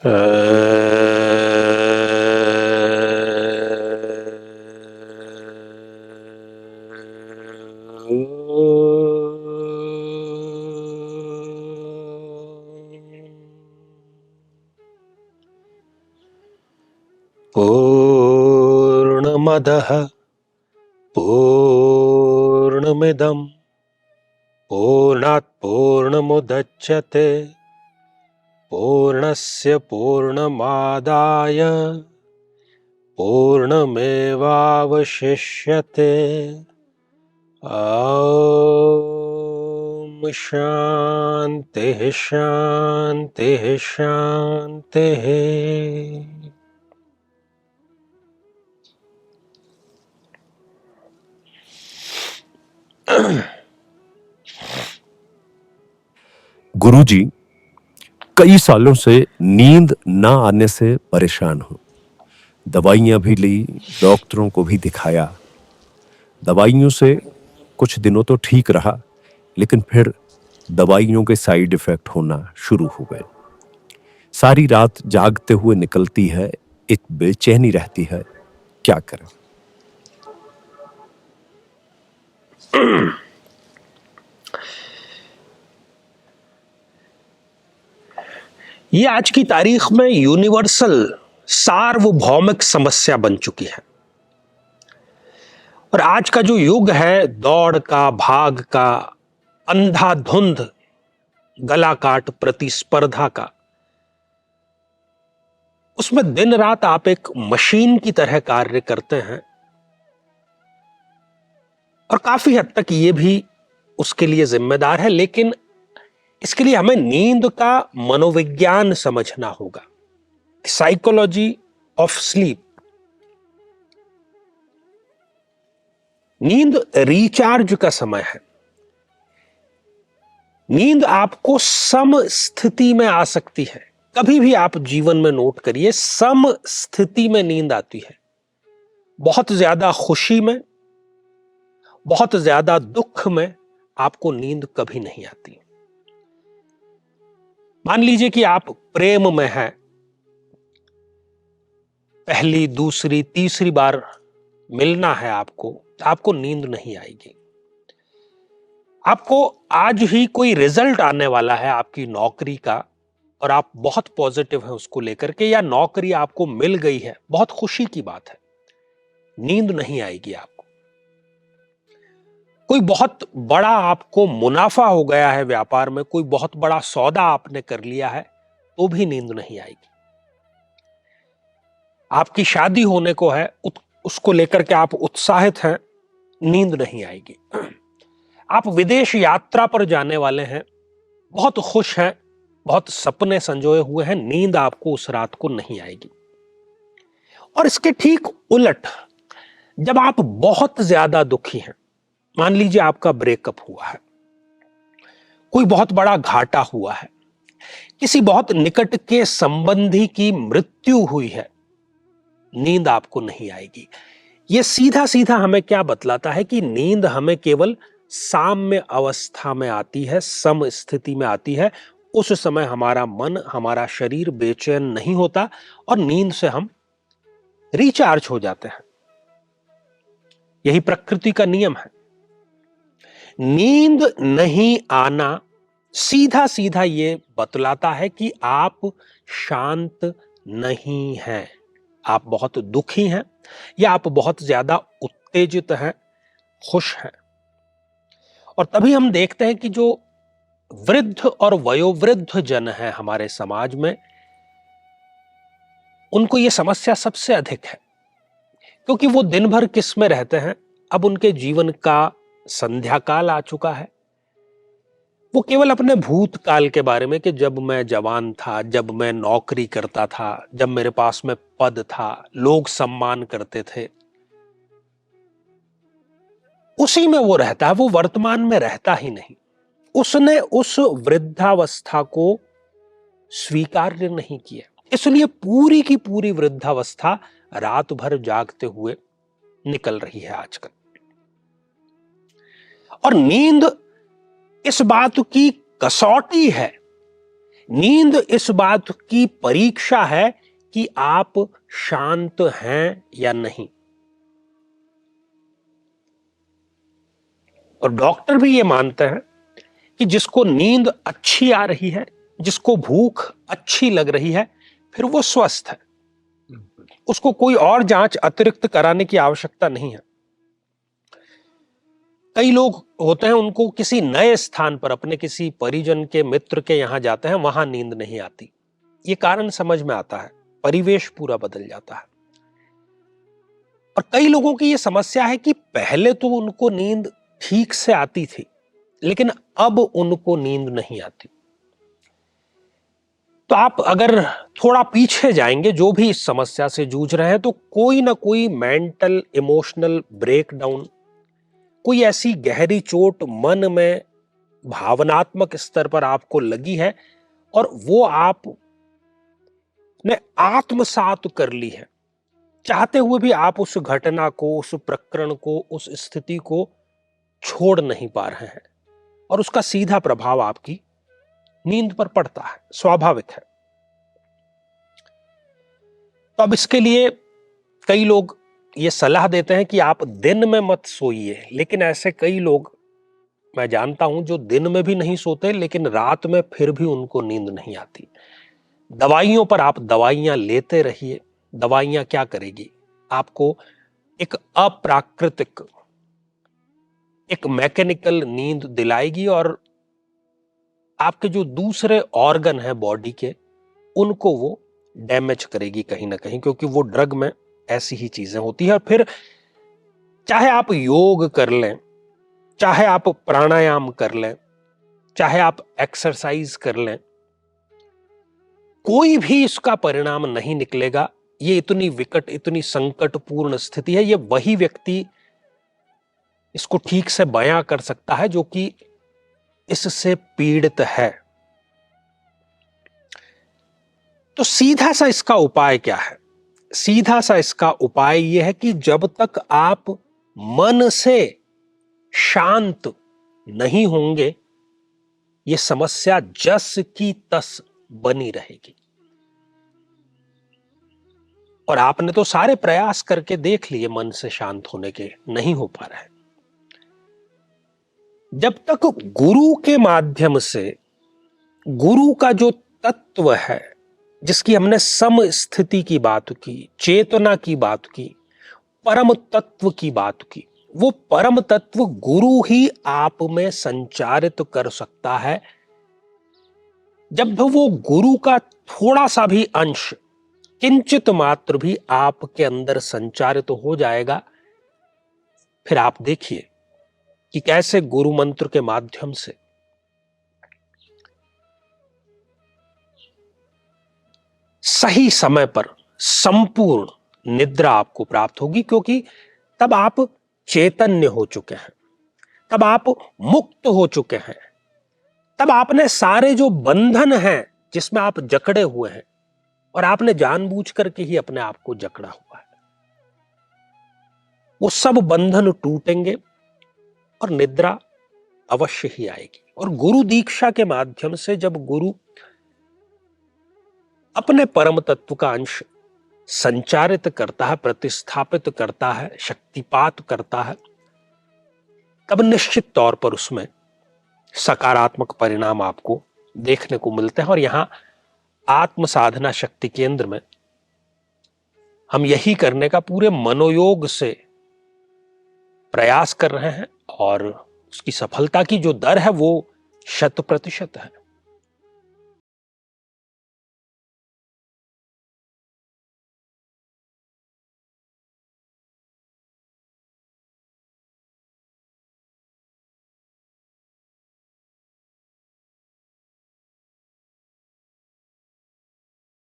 पूर्णमदः पूर्णमिदं पूर्णात् पूर्णमुदच्यते पूर्णस्य पूर्णमादाय पूर्णमेवावशिष्यते। ॐ शान्तिः शान्तिः शान्तिः। गुरुजी, कई सालों से नींद ना आने से परेशान हूं। दवाइयां भी ली, डॉक्टरों को भी दिखाया। दवाइयों से कुछ दिनों तो ठीक रहा, लेकिन फिर दवाइयों के साइड इफेक्ट होना शुरू हो गए। सारी रात जागते हुए निकलती है, एक बेचैनी रहती है। क्या करें? ये आज की तारीख में यूनिवर्सल सार्वभौमिक समस्या बन चुकी है। और आज का जो युग है, दौड़ का, भाग का, अंधाधुंध गला काट प्रतिस्पर्धा का, उसमें दिन रात आप एक मशीन की तरह कार्य करते हैं। और काफी हद तक ये भी उसके लिए जिम्मेदार है, लेकिन इसके लिए हमें नींद का मनोविज्ञान समझना होगा, साइकोलॉजी ऑफ स्लीप। नींद रिचार्ज का समय है। नींद आपको सम स्थिति में आ सकती है। कभी भी आप जीवन में नोट करिए, सम स्थिति में नींद आती है। बहुत ज्यादा खुशी में, बहुत ज्यादा दुख में आपको नींद कभी नहीं आती। मान लीजिए कि आप प्रेम में हैं, पहली, दूसरी, तीसरी बार मिलना है आपको नींद नहीं आएगी। आपको आज ही कोई रिजल्ट आने वाला है आपकी नौकरी का, और आप बहुत पॉजिटिव हैं उसको लेकर के, या नौकरी आपको मिल गई है, बहुत खुशी की बात है, नींद नहीं आएगी आपको। कोई बहुत बड़ा आपको मुनाफा हो गया है व्यापार में, कोई बहुत बड़ा सौदा आपने कर लिया है, तो भी नींद नहीं आएगी। आपकी शादी होने को है, उसको लेकर के आप उत्साहित हैं, नींद नहीं आएगी। आप विदेश यात्रा पर जाने वाले हैं, बहुत खुश हैं, बहुत सपने संजोए हुए हैं, नींद आपको उस रात को नहीं आएगी। और इसके ठीक उलट, जब आप बहुत ज्यादा दुखी हैं, मान लीजिए आपका ब्रेकअप हुआ है, कोई बहुत बड़ा घाटा हुआ है, किसी बहुत निकट के संबंधी की मृत्यु हुई है, नींद आपको नहीं आएगी। यह सीधा सीधा हमें क्या बतलाता है कि नींद हमें केवल साम्य अवस्था में आती है, सम स्थिति में आती है। उस समय हमारा मन, हमारा शरीर बेचैन नहीं होता और नींद से हम रिचार्ज हो जाते हैं। यही प्रकृति का नियम है। नींद नहीं आना सीधा सीधा ये बतलाता है कि आप शांत नहीं हैं, आप बहुत दुखी हैं, या आप बहुत ज्यादा उत्तेजित हैं, खुश हैं। और तभी हम देखते हैं कि जो वृद्ध और वयोवृद्ध जन है हमारे समाज में, उनको यह समस्या सबसे अधिक है, क्योंकि वो दिन भर किस में रहते हैं। अब उनके जीवन का संध्या काल आ चुका है। वो केवल अपने भूतकाल के बारे में, कि जब मैं जवान था, जब मैं नौकरी करता था, जब मेरे पास में पद था, लोग सम्मान करते थे, उसी में वो रहता है। वो वर्तमान में रहता ही नहीं। उसने उस वृद्धावस्था को स्वीकार्य नहीं किया, इसलिए पूरी की पूरी वृद्धावस्था रात भर जागते हुए निकल रही है आजकल। और नींद इस बात की कसौटी है, नींद इस बात की परीक्षा है कि आप शांत हैं या नहीं। और डॉक्टर भी ये मानते हैं कि जिसको नींद अच्छी आ रही है, जिसको भूख अच्छी लग रही है, फिर वो स्वस्थ है, उसको कोई और जांच अतिरिक्त कराने की आवश्यकता नहीं है। कई लोग होते हैं, उनको किसी नए स्थान पर अपने किसी परिजन के मित्र के यहां जाते हैं, वहां नींद नहीं आती। ये कारण समझ में आता है, परिवेश पूरा बदल जाता है। और कई लोगों की ये समस्या है कि पहले तो उनको नींद ठीक से आती थी, लेकिन अब उनको नींद नहीं आती। तो आप अगर थोड़ा पीछे जाएंगे, जो भी इस समस्या से जूझ रहे हैं, तो कोई ना कोई मेंटल इमोशनल ब्रेकडाउन, कोई ऐसी गहरी चोट मन में भावनात्मक स्तर पर आपको लगी है और वो आपने आत्मसात कर ली है। चाहते हुए भी आप उस घटना को, उस प्रकरण को, उस स्थिति को छोड़ नहीं पा रहे हैं और उसका सीधा प्रभाव आपकी नींद पर पड़ता है। स्वाभाविक है। तो अब इसके लिए कई लोग ये सलाह देते हैं कि आप दिन में मत सोइए, लेकिन ऐसे कई लोग मैं जानता हूं जो दिन में भी नहीं सोते, लेकिन रात में फिर भी उनको नींद नहीं आती। दवाइयों पर आप दवाइयां लेते रहिए। दवाइयां क्या करेगी? आपको एक अप्राकृतिक, एक मैकेनिकल नींद दिलाएगी और आपके जो दूसरे ऑर्गन है बॉडी के, उनको वो डैमेज करेगी कहीं ना कहीं, क्योंकि वो ड्रग में ऐसी ही चीजें होती है। और फिर चाहे आप योग कर लें, चाहे आप प्राणायाम कर लें, चाहे आप एक्सरसाइज कर लें, कोई भी इसका परिणाम नहीं निकलेगा। ये इतनी विकट, इतनी संकटपूर्ण स्थिति है। ये वही व्यक्ति इसको ठीक से बयां कर सकता है जो कि इससे पीड़ित है। तो सीधा सा इसका उपाय क्या है? सीधा सा इसका उपाय यह है कि जब तक आप मन से शांत नहीं होंगे, यह समस्या जस की तस बनी रहेगी। और आपने तो सारे प्रयास करके देख लिए मन से शांत होने के, नहीं हो पा रहे। जब तक गुरु के माध्यम से, गुरु का जो तत्व है, जिसकी हमने सम स्थिति की बात की, चेतना की बात की, परम तत्व की बात की, वो परम तत्व गुरु ही आप में संचारित कर सकता है। जब वो गुरु का थोड़ा सा भी अंश, किंचित मात्र भी आपके अंदर संचारित हो जाएगा, फिर आप देखिए कि कैसे गुरु मंत्र के माध्यम से सही समय पर संपूर्ण निद्रा आपको प्राप्त होगी, क्योंकि तब आप चैतन्य हो चुके हैं, तब आप मुक्त हो चुके हैं, तब आपने सारे जो बंधन हैं जिसमें आप जकड़े हुए हैं, और आपने जानबूझ करके ही अपने आप को जकड़ा हुआ है, वो सब बंधन टूटेंगे और निद्रा अवश्य ही आएगी। और गुरु दीक्षा के माध्यम से जब गुरु अपने परम तत्व का अंश संचारित करता है, प्रतिस्थापित करता है, शक्तिपात करता है, तब निश्चित तौर पर उसमें सकारात्मक परिणाम आपको देखने को मिलते हैं। और यहां आत्म साधना शक्ति केंद्र में हम यही करने का पूरे मनोयोग से प्रयास कर रहे हैं और उसकी सफलता की जो दर है वो 100% है।